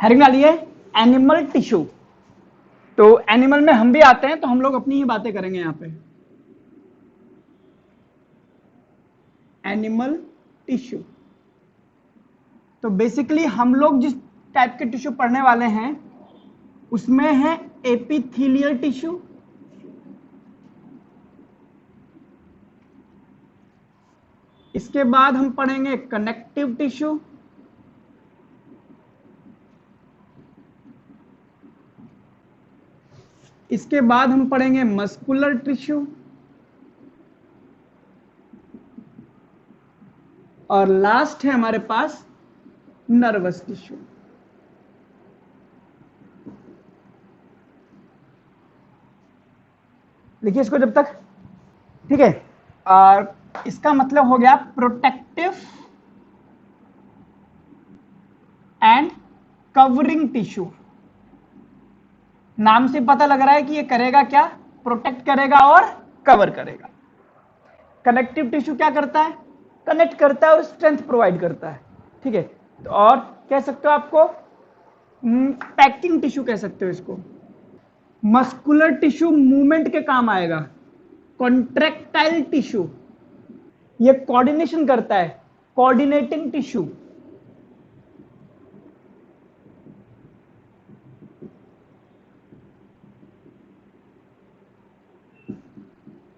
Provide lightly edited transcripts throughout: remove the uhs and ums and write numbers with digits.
Heading डाली है animal tissue. तो एनिमल में हम भी आते हैं, तो हम लोग अपनी ही बातें करेंगे यहां पे। एनिमल टिश्यू, तो बेसिकली हम लोग जिस टाइप के टिश्यू पढ़ने वाले हैं उसमें है एपिथेलियल टिश्यू, इसके बाद हम पढ़ेंगे कनेक्टिव टिश्यू, इसके बाद हम पढ़ेंगे मस्कुलर टिश्यू, और लास्ट है हमारे पास नर्वस टिश्यू। लिखिए इसको जब तक, ठीक है। और इसका मतलब हो गया प्रोटेक्टिव एंड कवरिंग टिश्यू। नाम से पता लग रहा है कि ये करेगा क्या, प्रोटेक्ट करेगा और कवर करेगा। कनेक्टिव टिश्यू क्या करता है, कनेक्ट करता है और स्ट्रेंथ प्रोवाइड करता है, ठीक है। तो और कह सकते हो आपको पैकिंग टिश्यू कह सकते हो इसको। मस्कुलर टिश्यू मूवमेंट के काम आएगा। कॉन्ट्रैक्टाइल टिश्यू ये कोऑर्डिनेशन करता है, कोऑर्डिनेटिंग टिश्यू।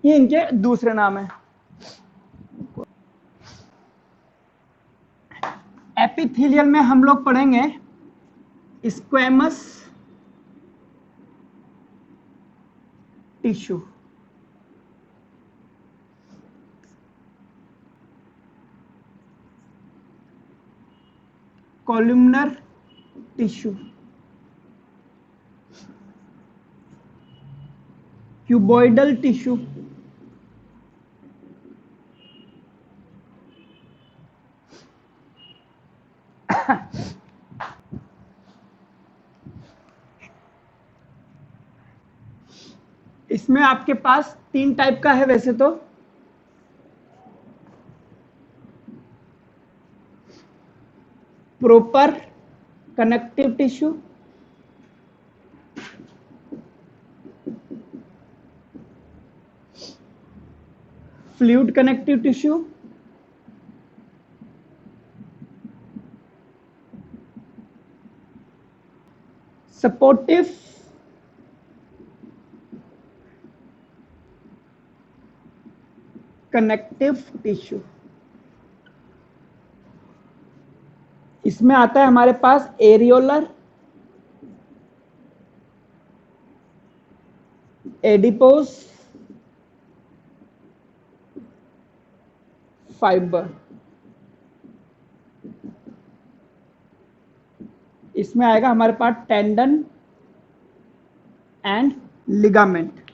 ये इनके दूसरे नाम है। एपिथेलियल में हम लोग पढ़ेंगे squamous tissue, columnar tissue, cuboidal tissue, इसमें आपके पास 3 टाइप का है वैसे तो। Proper connective tissue, fluid connective tissue, supportive connective tissue. इसमें आता है हमारे पास एरियोलर, एडिपोस, फाइबर। इसमें आएगा हमारे पास टेंडन एंड लिगामेंट।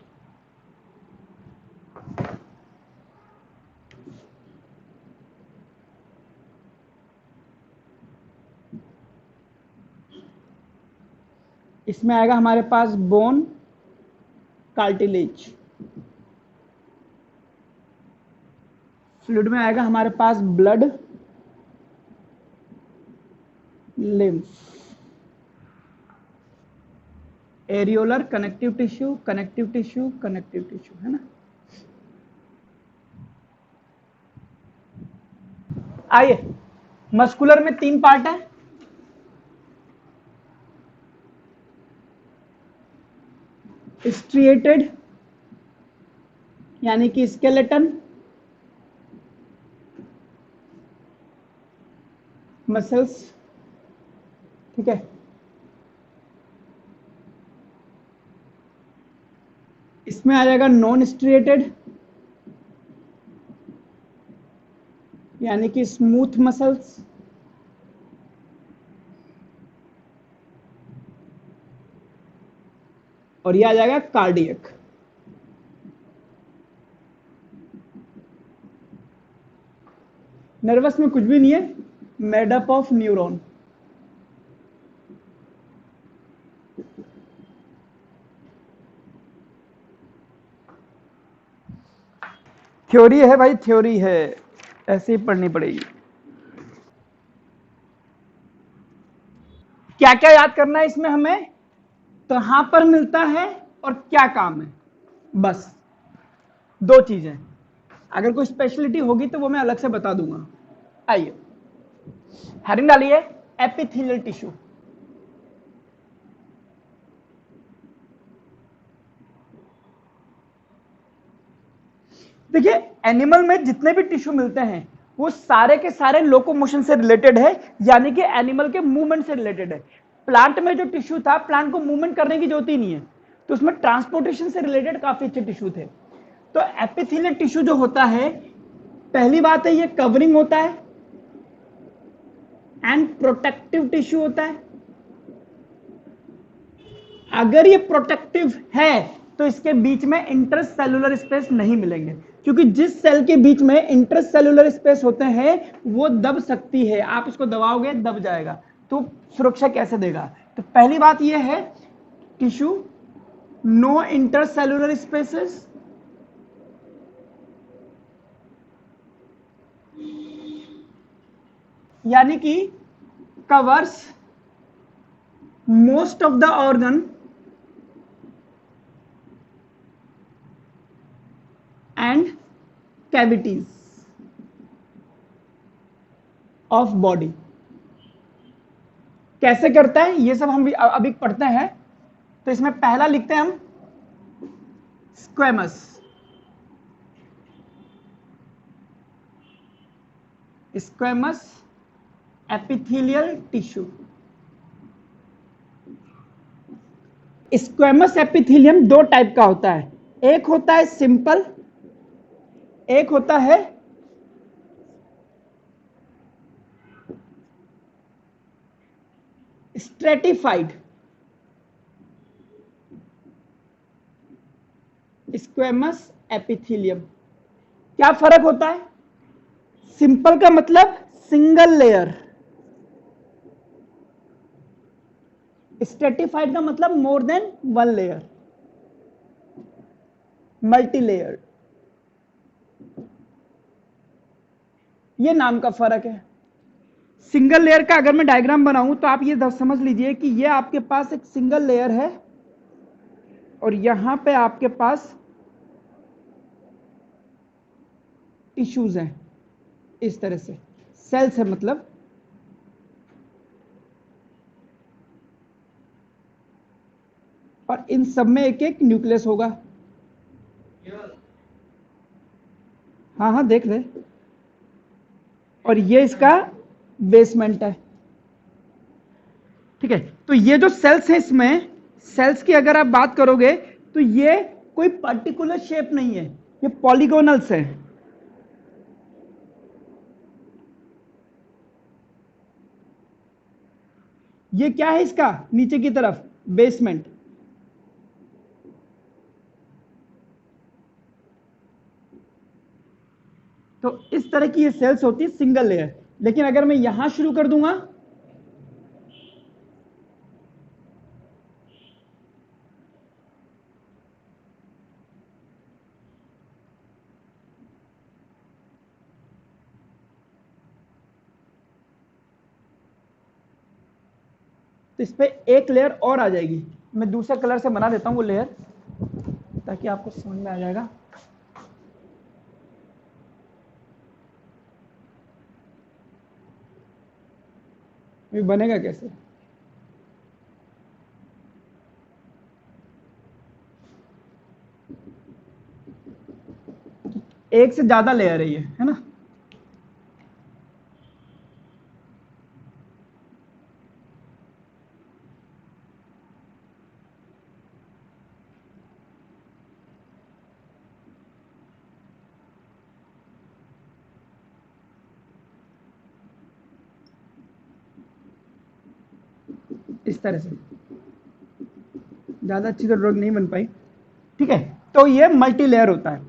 इसमें आएगा हमारे पास बोन, कार्टिलेज। फ्लूइड में आएगा हमारे पास blood, lymph. Areolar connective tissue, connective tissue, connective tissue, है ना। आइए, मस्कुलर में 3 पार्ट है। स्ट्रिएटेड यानी कि स्केलेटन मसल्स, ठीक है। इसमें आ जाएगा नॉन स्ट्रिएटेड यानी कि स्मूथ मसल्स, और ये आ जाएगा कार्डियक। नर्वस में कुछ भी नहीं है, made up of neuron. Theory है भाई, थ्योरी है, ऐसे ही पढ़नी पड़ेगी। क्या क्या याद करना है इसमें हमें, कहां पर मिलता है और क्या काम है, बस दो चीजें। अगर कोई स्पेशलिटी होगी तो वो मैं अलग से बता दूंगा। आइए हेडिंग डालिए, एपिथेलियल टिश्यू। देखिए एनिमल में जितने भी टिश्यू मिलते हैं वो सारे के सारे लोकोमोशन से रिलेटेड है, यानी कि एनिमल के मूवमेंट से रिलेटेड है। प्लांट में जो टिश्यू था, प्लांट को मूवमेंट करने की जरूरत ही नहीं है, तो उसमें ट्रांसपोर्टेशन से रिलेटेड काफी अच्छे टिश्यू थे। तो एपिथेलियल टिश्यू जो होता है, पहली बात है ये कवरिंग होता है एंड प्रोटेक्टिव टिश्यू होता है। अगर ये प्रोटेक्टिव है तो इसके बीच में इंटरसेलुलर स्पेस नहीं मिलेंगे, क्योंकि जिस सेल के बीच में इंटरसेलुलर स्पेस होते हैं वो दब सकती है, आप इसको दबाओगे दब जाएगा, तो सुरक्षा कैसे देगा। तो पहली बात ये है टिश्यू नो इंटरसेलुलर स्पेसेस, यानी कि covers most of the organ and cavities of body. कैसे करता है ये सब हम अभी पढ़ते हैं। तो इसमें पहला लिखते हैं हम squamous. Squamous epithelial tissue. Squamous epithelium दो टाइप का होता है, एक होता है सिंपल, एक होता है स्ट्रेटिफाइड। स्क्वेमस एपिथेलियम क्या फर्क होता है? सिंपल का मतलब सिंगल लेयर, स्ट्रेटिफाइड का मतलब more than one layer, multi layer. ये नाम का फर्क है। सिंगल लेयर का अगर मैं डायग्राम बनाऊं तो आप ये समझ लीजिए कि ये आपके पास एक सिंगल लेयर है और यहां पे आपके पास टिश्यूज हैं, इस तरह से सेल्स है मतलब। और इन सब में एक एक न्यूक्लियस होगा। हाँ हाँ देख रहे। और ये इसका बेसमेंट है, ठीक है। तो ये जो सेल्स हैं, इसमें सेल्स की अगर आप बात करोगे तो ये कोई पर्टिकुलर शेप नहीं है, ये पॉलीगोनल्स है। ये क्या है इसका नीचे की तरफ बेसमेंट। तो इस तरह की ये सेल्स होती है सिंगल लेयर। लेकिन अगर मैं यहां शुरू कर दूंगा तो इस पे एक लेयर और आ जाएगी। मैं दूसरे कलर से बना देता हूं वो लेयर ताकि आपको समझ में आ जाएगा। ये बनेगा कैसे? एक से ज्यादा लेयर है ये, है ना। इस तरह से ज्यादा अच्छी तो ड्राइंग नहीं बन पाई, ठीक है। तो ये मल्टी लेयर होता है।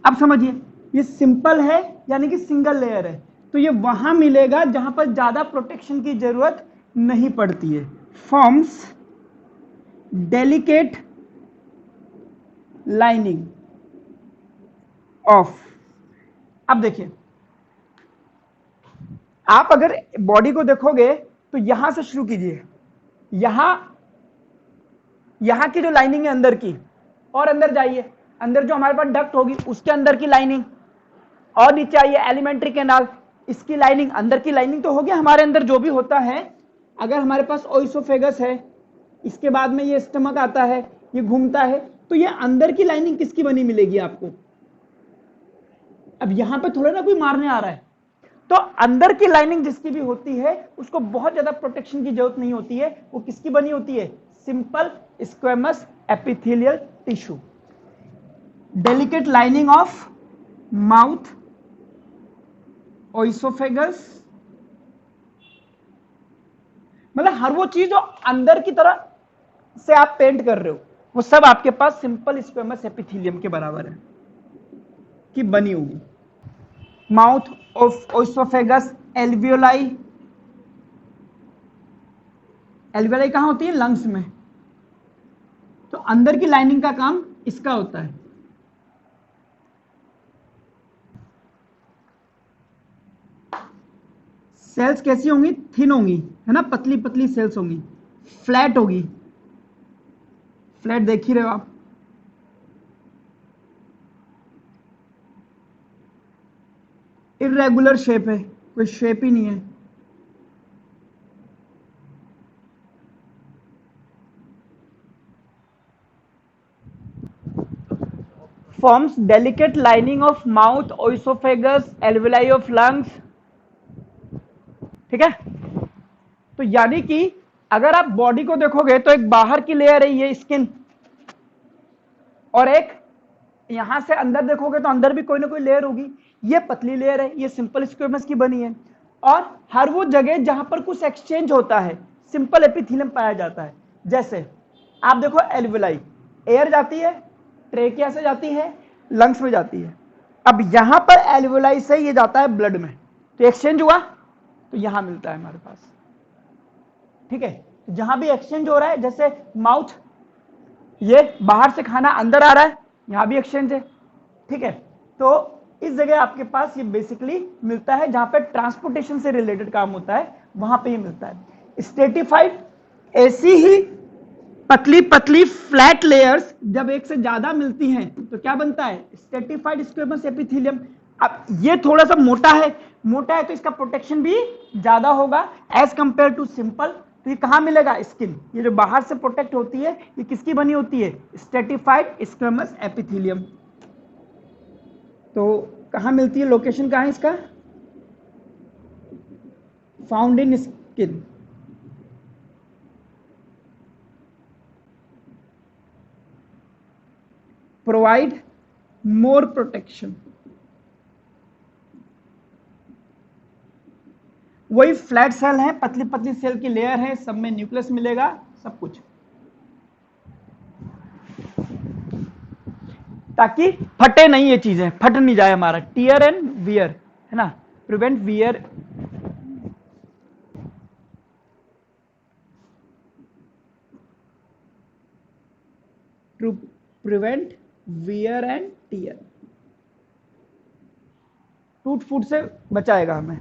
अब समझिए ये सिंपल है यानी कि सिंगल लेयर है, तो ये वहां मिलेगा जहां पर ज्यादा प्रोटेक्शन की जरूरत नहीं पड़ती है। Forms delicate lining of. अब देखिए आप अगर बॉडी को देखोगे तो यहां से शुरू कीजिए, यहां की जो लाइनिंग है अंदर की, और अंदर जाइए, अंदर जो हमारे पास डक्ट होगी उसके अंदर की लाइनिंग, और नीचे आइए एलिमेंट्री कैनाल, इसकी लाइनिंग, अंदर की लाइनिंग तो हो गया हमारे अंदर जो भी होता है। अगर हमारे पास ओइसोफेगस है, इसके बाद में ये स्टमक आता है, ये घूमता है, तो ये अंदर की लाइनिंग किसकी बनी मिलेगी आपको? अब यहां पे थोड़ा ना कोई मारने आ रहा है, तो अंदर की लाइनिंग जिसकी भी होती है उसको बहुत ज्यादा प्रोटेक्शन की जरूरत नहीं होती है, वो किसकी बनी होती है? Simple squamous epithelial tissue. Delicate lining of mouth, oesophagus, मतलब हर वो चीज जो अंदर की तरह से आप पेंट कर रहे हो वो सब आपके पास सिंपल स्क्वेमस एपिथेलियम के बराबर है कि बनी होगी। Mouth of oesophagus, alveoli, alveoli कहां होती है? लंग्स में। तो अंदर की लाइनिंग का काम इसका होता है। सेल्स कैसी होंगी? थिन होंगी, है ना, पतली पतली सेल्स होंगी, फ्लैट होगी, फ्लैट देख ही रहे हो आप। इरेगुलर शेप है, कोई शेप ही नहीं है। Forms delicate lining of mouth, oesophagus, alveoli of lungs. ठीक है, तो यानी कि अगर आप बॉडी को देखोगे तो एक बाहर की लेयर है ये स्किन, और एक यहां से अंदर देखोगे तो अंदर भी कोई ना कोई लेयर होगी। ये पतली लेयर है, ये सिंपल स्क्वेमस की बनी है, और हर वो जगह जहां पर कुछ एक्सचेंज होता है सिंपल एपिथेलियम पाया जाता है। जैसे आप देखो एल्विलाई, एयर जाती है, ट्रेकिया से जाती है, लंग्स में जाती है। अब यहां पर एल्विलाई से ये जाता है ब्लड में, तो एक्सचेंज हुआ तो यहां मिलता है हमारे पास। ठीक है, जहां भी एक्सचेंज हो रहा है, जैसे माउथ, ये बाहर से खाना अंदर आ रहा है, यहां भी एक्सचेंज है। ठीक है, तो इस जगह आपके पास ये बेसिकली मिलता है, जहां पे ट्रांसपोर्टेशन से रिलेटेड काम होता है वहां पे ये मिलता है। स्ट्रेटिफाइड, ऐसी ही पतली पतली फ्लैट लेयर्स जब एक से ज्यादा मिलती हैं तो क्या बनता है? Stratified squamous epithelium. अब ये थोड़ा सा मोटा है, मोटा है तो इसका प्रोटेक्शन भी ज्यादा होगा एज कंपेयर टू सिंपल। तो ये कहां मिलेगा? स्किन, ये जो बाहर से प्रोटेक्ट होती है ये किसकी बनी होती है? Stratified squamous epithelium. तो कहां मिलती है? लोकेशन कहां है इसका? Found in skin. Provide more protection. वही फ्लैट सेल है, पतली पतली सेल की लेयर है, सब में न्यूक्लियस मिलेगा, सब कुछ, ताकि फटे नहीं, ये चीजें फट नहीं जाए हमारा। टीयर एंड वियर, है ना, prevent wear, to prevent wear and tear, टूट फूट से बचाएगा हमें।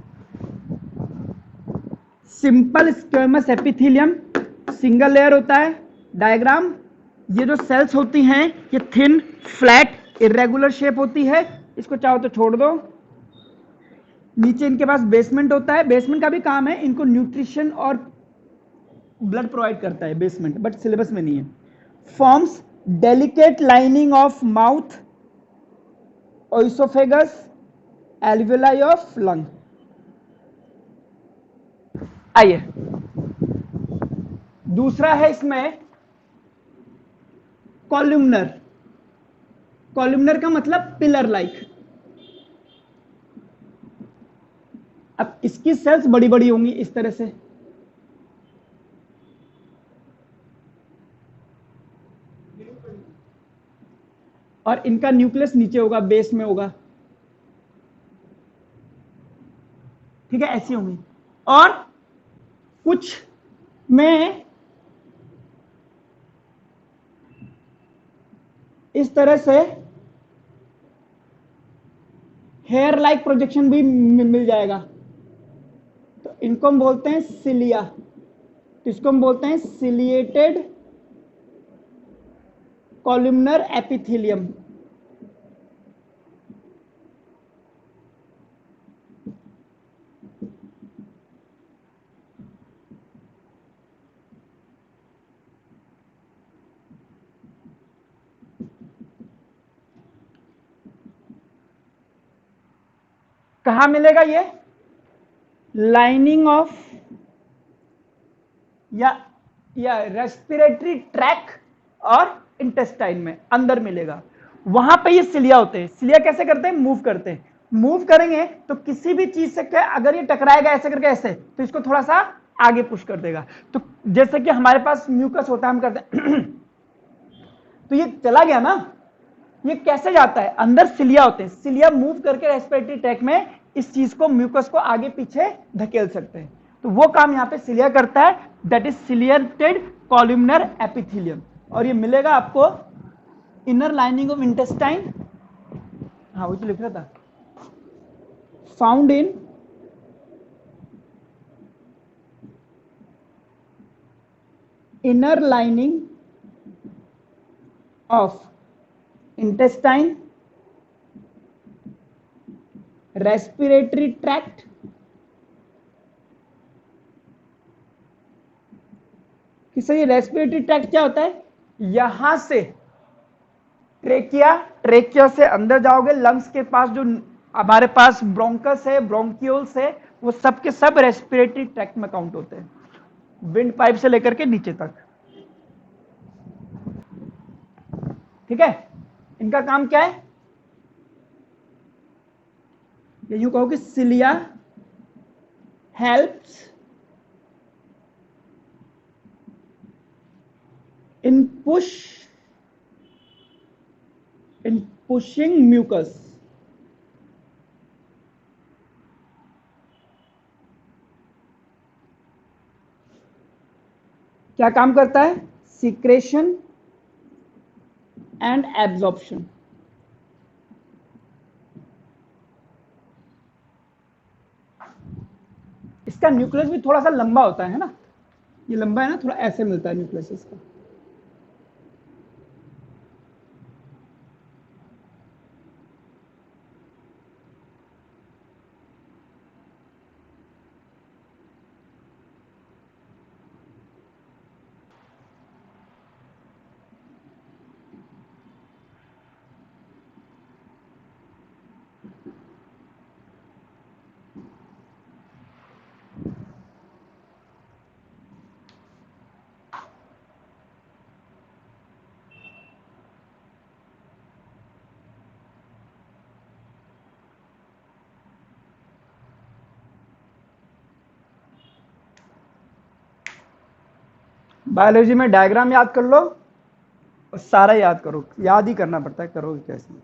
Simple squamous epithelium, single layer होता है। डायग्राम, ये जो सेल्स होती हैं ये थिन, फ्लैट, इरेगुलर शेप होती है, इसको चाहो तो छोड़ दो। नीचे इनके पास बेसमेंट होता है, बेसमेंट का भी काम है, इनको न्यूट्रिशन और ब्लड प्रोवाइड करता है बेसमेंट, बट सिलेबस में नहीं है। Forms delicate lining of mouth, oesophagus, alveoli of lung. आइए, दूसरा है इसमें कॉलुमनर। कॉलुमनर का मतलब पिलर लाइक। अब इसकी सेल्स बड़ी बड़ी होंगी इस तरह से, और इनका न्यूक्लियस नीचे होगा, बेस में होगा। ठीक है, ऐसी होंगी। और कुछ में इस तरह से हेयर लाइक प्रोजेक्शन भी मिल जाएगा, तो इनको हम बोलते हैं सिलिया। तो इसको हम बोलते हैं सिलिएटेड कॉलमनर एपिथेलियम। कहां मिलेगा ये? लाइनिंग ऑफ या रेस्पिरेटरी ट्रैक और इंटेस्टाइन में अंदर मिलेगा। वहां पे ये सिलिया होते हैं। सिलिया कैसे करते हैं? मूव करते हैं। मूव करेंगे तो किसी भी चीज से क्या, अगर ये टकराएगा ऐसे करके ऐसे, तो इसको थोड़ा सा आगे पुश कर देगा। तो जैसे कि हमारे पास म्यूकस होता है, हम करते हैं तो ये चला गया ना, ये कैसे जाता है? अंदर सिलिया होते हैं। सिलिया मूव करके रेस्पिरेटरी ट्रैक में इस चीज को, म्यूकस को आगे पीछे धकेल सकते हैं। तो वो काम यहां पे सिलिया करता है, that is ciliated columnar epithelium. और ये मिलेगा आपको इनर लाइनिंग ऑफ इंटेस्टाइन, हाँ वो तो लिख रहा था, found in inner lining of intestine, respiratory tract, किससे? रेस्पिरेटरी ट्रैक्ट क्या होता है? यहां से ट्रेकिया, ट्रेकिया से अंदर जाओगे लंग्स के पास, जो हमारे पास ब्रोंकस है, ब्रोंकियोल्स है, वो सब के सब रेस्पिरेटरी ट्रैक्ट में काउंट होते हैं, विंड पाइप से लेकर के नीचे तक। ठीक है, इनका काम क्या है? ये यूं कहो कि cilia helps in pushing mucus. क्या काम करता है? Secretion and absorption. इसका न्यूक्लियस भी थोड़ा सा लंबा होता है ना, ये लंबा है ना, थोड़ा ऐसे मिलता है न्यूक्लियस इसका। बायोलॉजी में डायग्राम याद कर लो और सारा याद करो, याद ही करना पड़ता है, करोगे कैसे?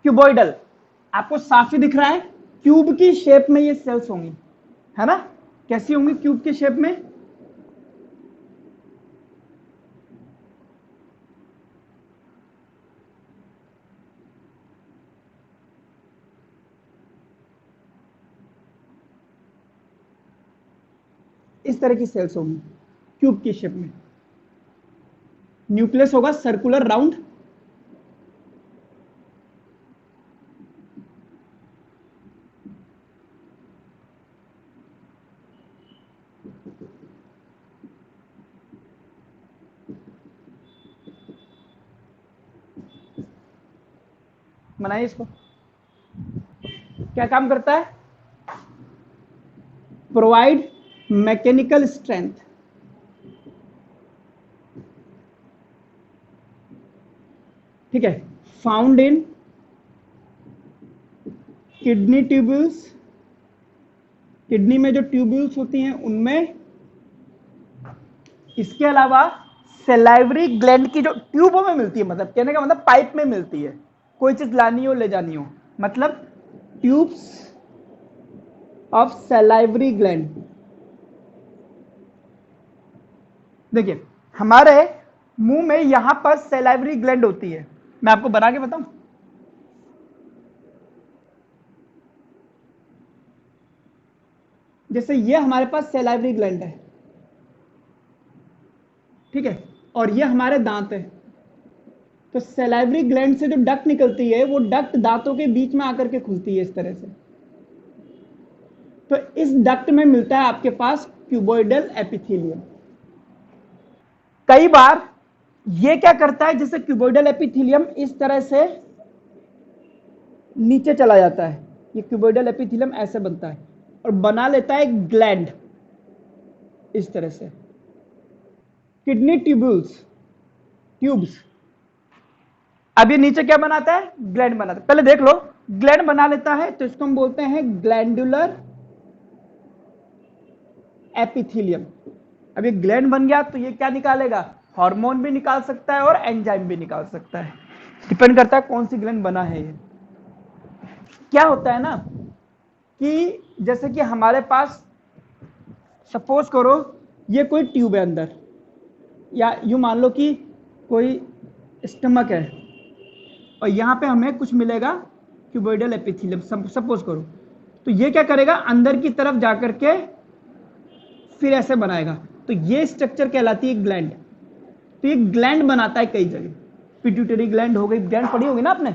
क्यूबॉइडल, आपको साफ ही दिख रहा है, क्यूब की शेप में ये सेल्स होंगी, है ना? कैसी होंगी? क्यूब की शेप में। इस तरह की सेल्स होंगी क्यूब की शेप में। न्यूक्लियस होगा सर्कुलर राउंड, बनाइए इसको। क्या काम करता है? Provide mechanical strength. ठीक है, found in kidney tubules, kidney में जो ट्यूब्यूल्स होती हैं उनमें। इसके अलावा सेलाइवरी ग्लैंड की जो ट्यूबों में मिलती है, मतलब कहने का मतलब पाइप में मिलती है, कोई चीज लानी हो ले जानी हो, मतलब ट्यूब्स ऑफ सेलाइवरी ग्लैंड। देखिए हमारे मुंह में यहां पर सेलाइवरी ग्लैंड होती है, मैं आपको बना के बताऊं। जैसे ये हमारे पास सेलाइवरी ग्लैंड है, ठीक है, और ये हमारे दांत है। तो सैलाइवरी ग्लैंड से जो डक्ट निकलती है वो डक्ट दांतों के बीच में आकर के खुलती है इस तरह से। तो इस डक्ट में मिलता है आपके पास क्यूबोइडल एपिथेलियम। कई बार ये क्या करता है, जैसे क्यूबोइडल एपिथेलियम इस तरह से नीचे चला जाता है, ये क्यूबोइडल एपिथेलियम ऐसे बनता है और बना लेता है ग्लैंड इस तरह से, किडनी ट्यूब्स। अब ये नीचे क्या बनाता है, ग्लैंड बनाता है। पहले देख लो, ग्लैंड बना लेता है तो इसको हम बोलते हैं ग्लैंडुलर एपिथेलियम। अब ये ग्लैंड बन गया तो ये क्या निकालेगा, हार्मोन भी निकाल सकता है और एंजाइम भी निकाल सकता है, डिपेंड करता है कौन सी ग्लैंड बना है। ये क्या होता है ना कि जैसे कि हमारे पास सपोज करो ये कोई ट्यूब है अंदर, या यूं मान लो कि कोई स्टमक है और यहां पे हमें कुछ मिलेगा क्यूबोइडल एपिथेलियम सपोज करो। तो ये क्या करेगा, अंदर की तरफ जाकर के फिर ऐसे बनाएगा। तो ये स्ट्रक्चर कहलाती है ग्लैंड। तो ये ग्लैंड बनाता है कई जगह, पिट्यूटरी ग्लैंड हो गई, ग्लैंड पढ़ी होगी ना आपने।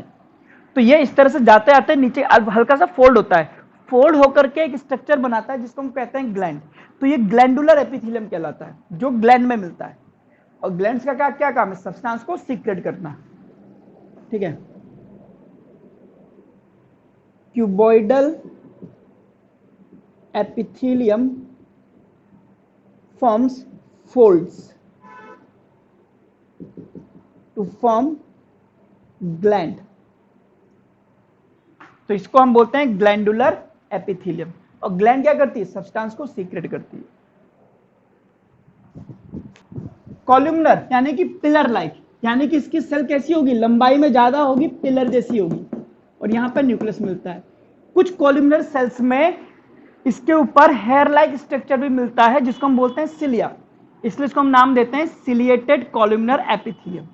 तो ये इस तरह से जाते आते नीचे हल्का सा फोल्ड होता है, फोल्ड होकर के एक स्ट्रक्चर बनाता है जिसको हम कहते हैं ग्लैंड। तो ये ग्लैंडुलर एपिथेलियम कहलाता है, जो ग्लैंड में मिलता है। और ग्लैंड्स का क्या क्या काम है, सब्सटेंस को सीक्रेट करना, ठीक है। Cuboidal epithelium forms folds to form gland। तो इसको हम बोलते हैं ग्लैंडुलर एपिथेलियम। और ग्लैंड क्या करती है, सब्सटेंस को सीक्रेट करती है। कॉलमनर यानी कि पिलर लाइक, यानी कि इसकी सेल कैसी होगी, लंबाई में ज्यादा होगी, पिलर जैसी होगी, और यहां पर न्यूक्लियस मिलता है। कुछ कॉलमनर सेल्स में इसके ऊपर हेयर लाइक स्ट्रक्चर भी मिलता है जिसको हम बोलते हैं सिलिया, इसलिए इसको हम नाम देते हैं सिलिएटेड कॉलमनर एपिथेलियम।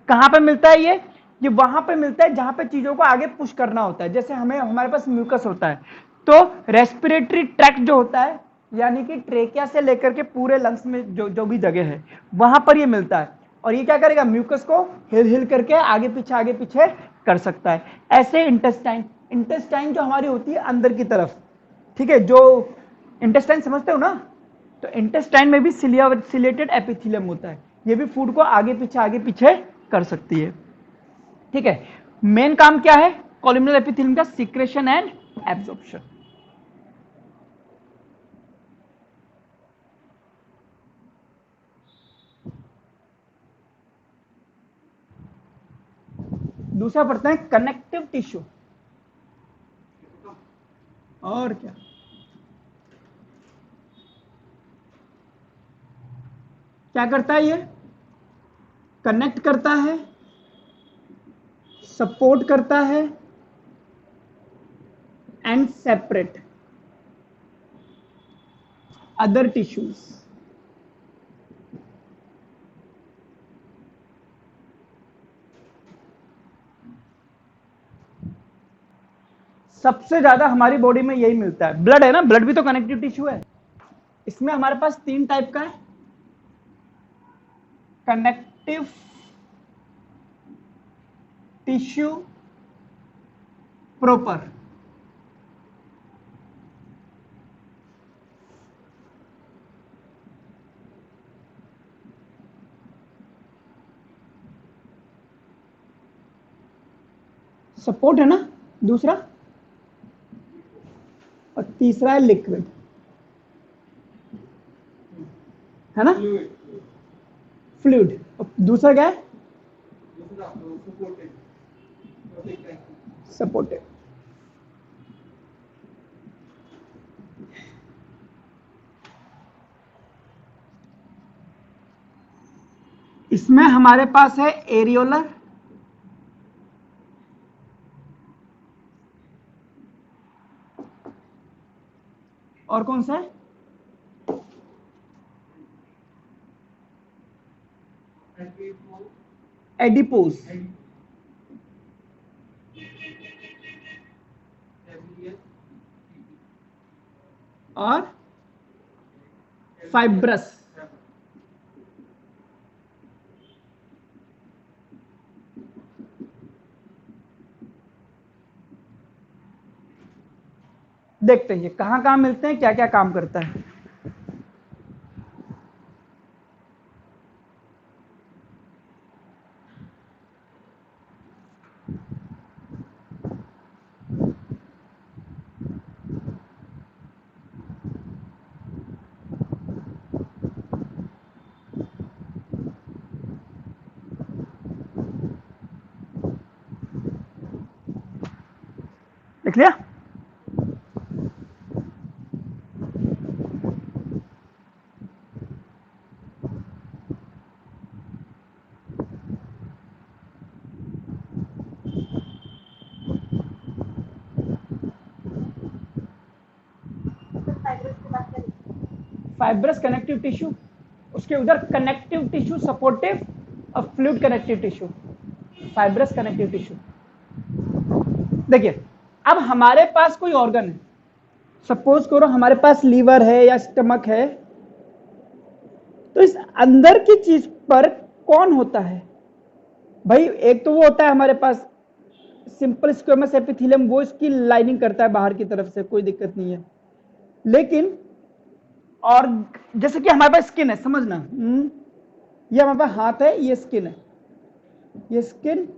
कहां पे मिलता है ये वहां पे मिलता है जहां पे चीजों को आगे पुश करना होता है। जैसे हमारे पास म्यूकस होता है, तो रेस्पिरेटरी ट्रैक्ट जो होता है, यानी कि ट्रेकिया से लेकर के पूरे लंग्स में जो भी जगह है वहां पर ये मिलता है। और ये क्या करेगा, म्यूकस को हिल करके आगे पीछे कर सकता है। ऐसे इंटेस्टाइन जो हमारी होती है अंदर की तरफ, ठीक है, जो इंटेस्टाइन समझते हो ना, तो इंटेस्टाइन में भी सिलिएटेड एपिथेलियम होता है। ये भी फूड को आगे पीछे कर सकती है, ठीक है। मेन काम क्या है कॉलमनर एपिथेलियम का, सीक्रेशन एंड एब्जॉर्प्शन। दूसरा पढ़ते हैं कनेक्टिव टिश्यू। और क्या, क्या करता है, ये कनेक्ट करता है, सपोर्ट करता है एंड सेपरेट अदर टिश्यूज। सबसे ज्यादा हमारी बॉडी में यही मिलता है। ब्लड है ना, ब्लड भी तो कनेक्टिव टिश्यू है। इसमें हमारे पास 3 टाइप का है, कनेक्टिव टिश्यू प्रॉपर, सपोर्ट है ना दूसरा, और तीसरा है लिक्विड, है ना, फ्लूइड। और दूसरा क्या है, सपोर्टेड। इसमें हमारे पास है एरियोलर, और कौन सा है, एडिपोज, और फाइब्रस। देखते हैं कहां कहां मिलते हैं, क्या क्या काम करता है। देख लिया। फाइब्रस कनेक्टिव टिश्यू, उसके उधर कनेक्टिव टिश्यू, सपोर्टिव और fluid connective tissue, fibrous connective tissue. देखिए अब हमारे पास कोई ऑर्गन है, सपोज करो हमारे पास लीवर है या स्टमक है, तो इस अंदर की चीज पर कौन होता है भाई? एक तो वो होता है हमारे पास सिंपल स्क्वेमस एपिथेलियम, वो इसकी लाइनिंग करता है बाहर की तरफ से, कोई दिक्कत नहीं है। लेकिन और जैसे कि हमारे पास स्किन है, समझना, ये हमारे पास हाथ है, ये स्किन है, ये स्किन,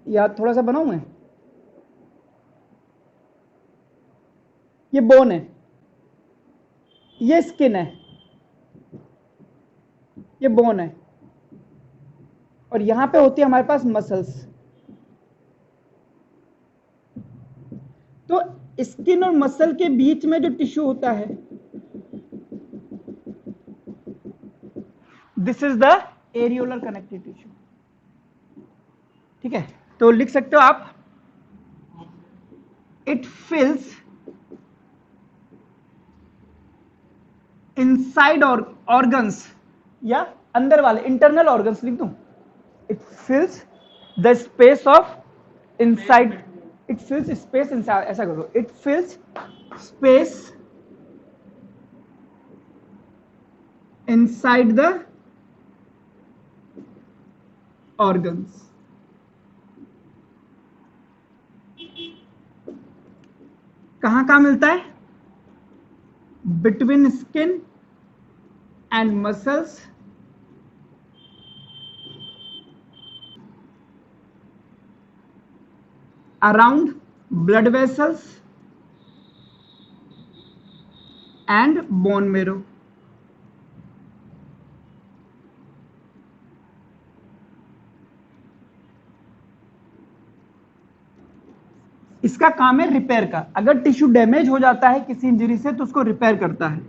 या थोड़ा सा बनाऊं मैं, ये बोन है, ये स्किन है, ये बोन है, और यहां पे होती है हमारे पास मसल्स। तो स्किन और मसल के बीच में जो टिश्यू होता है, this is the areolar connective tissue. ठीक है, तो लिख सकते हो आप, इट फिल्स इनसाइड ऑर्गन्स, या अंदर वाले इंटरनल ऑर्गन्स लिख दूं, it fills the space of inside, it fills space inside, ऐसा करो, it fills space inside the organs. कहां कहां मिलता है? Between skin and muscles, around blood vessels and bone marrow। इसका काम है रिपेयर का, अगर टिश्यू डैमेज हो जाता है किसी इंजरी से तो उसको रिपेयर करता है,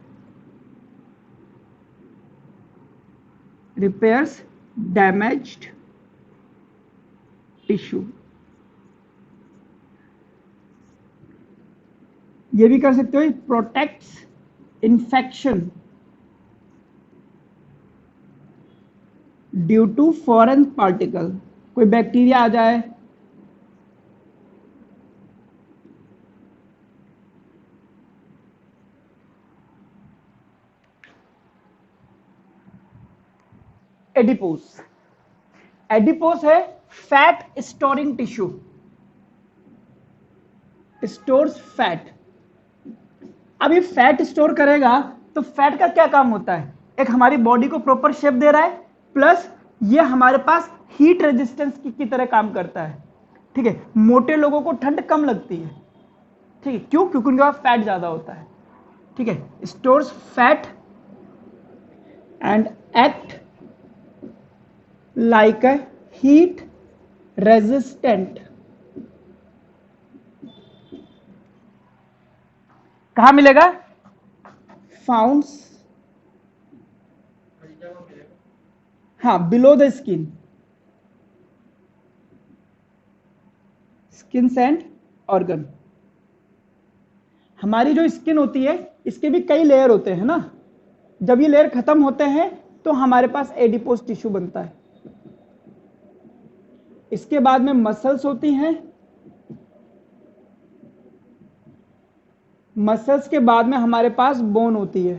रिपेयर्स डैमेज्ड टिश्यू। ये भी कर सकते हो, protects infection due to foreign particle, कोई बैक्टीरिया आ जाए, एडिपोस, एडिपोस है fat storing tissue, stores fat. अब ये फैट स्टोर करेगा तो फैट का क्या काम होता है? एक हमारी बॉडी को प्रॉपर शेप दे रहा है, प्लस ये हमारे पास हीट रेजिस्टेंस की तरह काम करता है। ठीक है, मोटे लोगों को ठंड कम लगती है, ठीक है, क्यों? क्योंकि उनके पास फैट ज्यादा होता है। ठीक है, stores fat and act like a heat resistant. कहां मिलेगा? फाउंड्स, हाँ, below the skin, skin and organ. हमारी जो स्किन होती है इसके भी कई लेयर होते हैं ना, जब ये लेयर खत्म होते हैं तो हमारे पास एडिपोस टिश्यू बनता है। इसके बाद में मसल्स होती हैं, मसल्स के बाद में हमारे पास बोन होती है,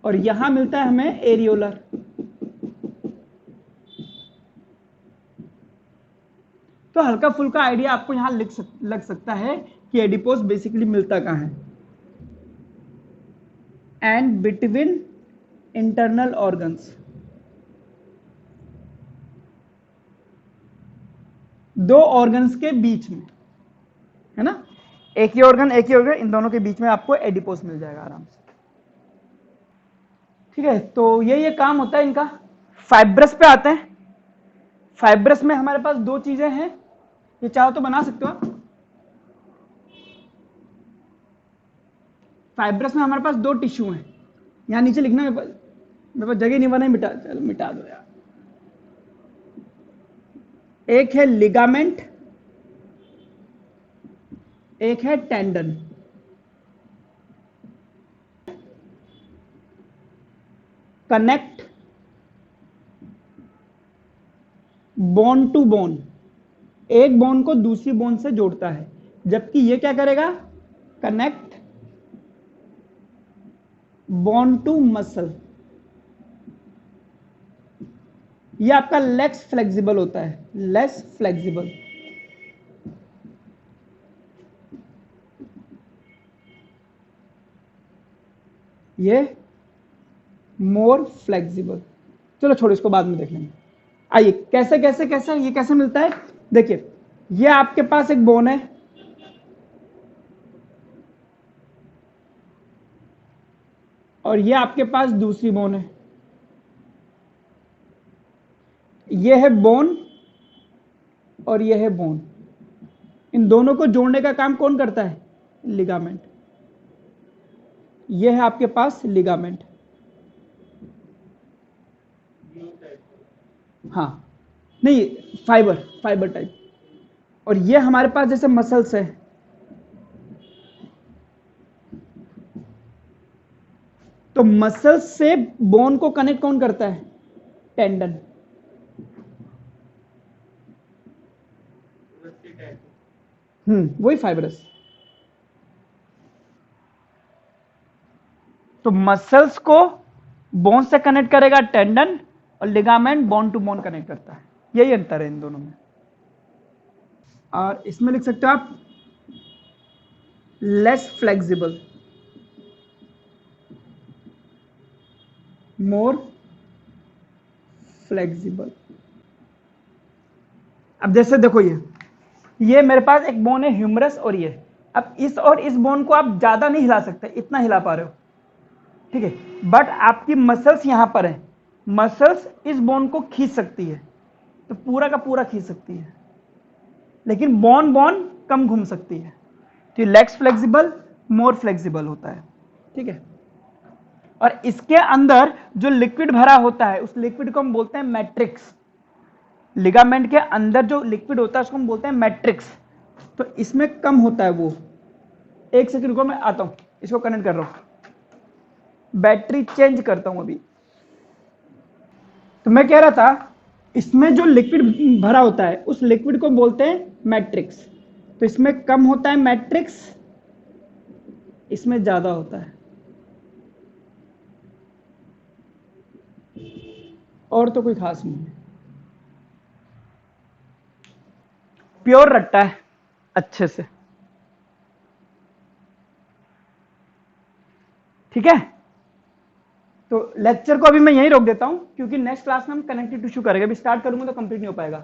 और यहां मिलता है हमें एरियोलर। तो हल्का फुल्का आइडिया आपको यहां लग सकता है कि एडिपोज बेसिकली मिलता कहां है। एंड बिटवीन इंटरनल ऑर्गन्स, दो ऑर्गन्स के बीच में, है ना, एक ही ऑर्गन इन दोनों के बीच में आपको एडिपोज मिल जाएगा आराम से। ठीक है, तो ये काम होता है इनका। फाइब्रस पे आते हैं। फाइब्रस में हमारे पास दो चीजें हैं, ये चाहो तो बना सकते हो आप। फाइब्रस में हमारे पास दो टिश्यू हैं, यहां नीचे लिखना, मेरे पास जगह नहीं बना, मिटा दो यार। एक है लिगामेंट, एक है tendon. Connect bone to bone, एक बोन को दूसरी बोन से जोड़ता है, जबकि ये क्या करेगा, कनेक्ट बोन टू मसल। ये आपका लेस फ्लेक्सिबल होता है, लेस फ्लेक्सिबल। ये मोर फ्लेक्सिबल। चलो छोड़ो, इसको बाद में देख लेंगे। आइए कैसे कैसे कैसे ये कैसे मिलता है। देखिए, ये आपके पास एक बोन है, और ये आपके पास दूसरी बोन है। ये है बोन और ये है बोन। इन दोनों को जोड़ने का काम कौन करता है, लिगामेंट। ये है आपके पास लिगामेंट। हाँ, नहीं, फाइबर टाइप। और ये हमारे पास जैसे मसल्स है, तो मसल्स से बोन को कनेक्ट कौन करता है, टेंडन। वही फाइब्रस। तो मसल्स को बोन से कनेक्ट करेगा टेंडन, और ligament bone to bone connect करता है। यही अंतर है इन दोनों में। और इसमें लिख सकते हो आप लेस फ्लेक्सिबल, मोर फ्लेक्सिबल। अब जैसे देखो, ये मेरे पास एक बोन है ह्यूमरस, और ये, अब इस और इस बोन को आप ज्यादा नहीं हिला सकते, इतना हिला पा रहे हो, ठीक है, बट आपकी मसल्स यहां पर है, मसल्स इस बोन को खींच सकती है, तो पूरा का पूरा खींच सकती है, लेकिन बोन कम घूम सकती है। तो लेस फ्लेक्सिबल, मोर फ्लेक्सिबल होता है, ठीक है। और इसके अंदर जो लिक्विड भरा होता है, उस लिक्विड को हम बोलते हैं मैट्रिक्स। लिगामेंट के अंदर जो लिक्विड होता है उसको हम बोलते हैं मैट्रिक्स। तो इसमें कम होता है वो। एक सेकंड को, मैं आता हूं, इसको कनेक्ट कर रहा हूं, बैटरी चेंज करता हूं अभी। तो मैं कह रहा था, इसमें जो लिक्विड भरा होता है उस लिक्विड को बोलते हैं मैट्रिक्स। तो इसमें कम होता है मैट्रिक्स, इसमें ज्यादा होता है। और तो कोई खास नहीं है, प्योर रट्टा है अच्छे से, ठीक है। तो लेक्चर को अभी मैं यहीं रोक देता हूं, क्योंकि नेक्स्ट क्लास में हम कनेक्टिव टिश्यू करेंगे। अभी स्टार्ट करूंगा तो कंप्लीट नहीं हो पाएगा।